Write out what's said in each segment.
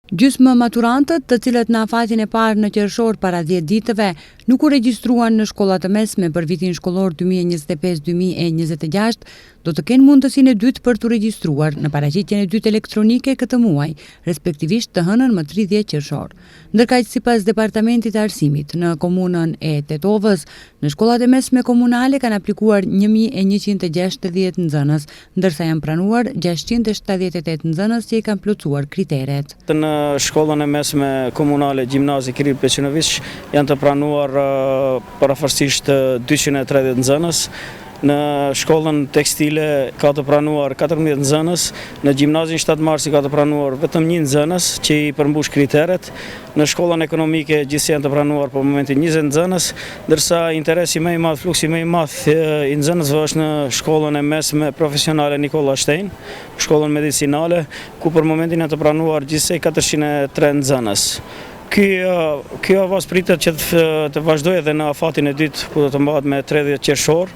Gjysmë maturantët, të cilët në afatin e parë në qershor para 10 ditëve, nuk u regjistruan në shkollat e mesme për vitin shkollor 2025-2026, do të kenë mundësinë e dytë për të regjistruar në paraqitjen e dytë elektronike këtë muaj, respektivisht të hënën më 30 qershor. Ndërkaq sipas Departamentit të Arsimit në komunën e Tetovës, në shkollat e mesme komunale kanë aplikuar 1160 nxënës, ndërsa janë pranuar 678 nxënës që i kanë plotësuar kriteret. Në shkollën e mesme komunale Gjimnazi Kiril Peqinović janë të pranuar parafarsisht 230 nxënës. Në shkollën tekstile ka të pranuar 14 nxënës, në Gjimnazin 7 Marsi ka të pranuar vetëm 1 nxënës që i përmbush kriteret. Në shkollën ekonomike gjithsesi janë të pranuar për momentin 20 nxënës, ndërsa interesi më i madh, fluksi më i madh i nxënësve është në shkollën e mesme profesionale Nikola Shtejn, shkollën medicinale, ku për momentin janë të pranuar gjithsej 403 nxënës. Kjo avaz pritet që të vazhdojë edhe në afatin e dytë, ku do të mbahet me 30 qershor,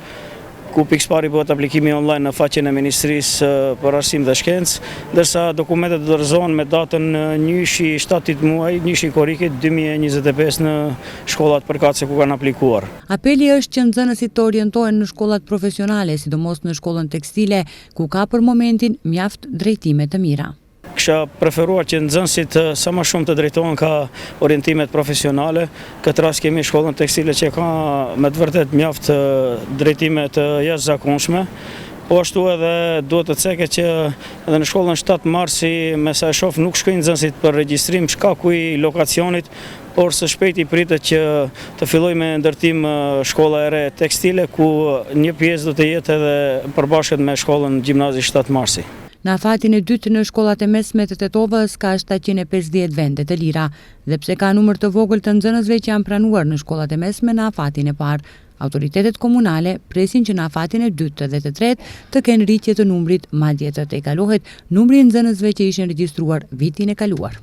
ku pikëpari bëhet aplikimi online në faqen e Ministrisë për Arsim dhe Shkencë, ndërsa dokumentet do dorëzohen me datën 1/7 muaj, 1 korrikit 2025 në shkollat përkatëse ku kanë aplikuar. Apeli është që nxënësit të orientohen në shkollat profesionale, sidomos në shkollën tekstile, ku ka për momentin mjaft drejtime të mira. Kisha preferuar që nxënësit sa më shumë të drejtohen ka orientimet profesionale. Këtë rast kemi shkollën tekstile që ka me të vërtet mjaft drejtime të jashtëzakonshme. Po ashtu edhe duhet të ceket që edhe në shkollën 7 Marsi, me sa e shoh, nuk shkojnë nxënësit për regjistrim shkaku i lokacionit, por së shpejti pritet që të fillojë me ndërtim shkolla e re tekstile, ku një pjesë do të jetë edhe përbashkët me shkollën Gjimnazi 7 Marsi. Në afatin e dytë në shkollat e mesme të Tetovës ka 750 vende të lira, dhe pse ka numër të vogël të nxënësve që janë pranuar në shkollat e mesme në afatin e parë, autoritetet komunale presin që në afatin e dytë dhe të tretë të kenë rritje të numrit, madje të tejkalohet numri i nxënësve që ishin regjistruar vitin e kaluar.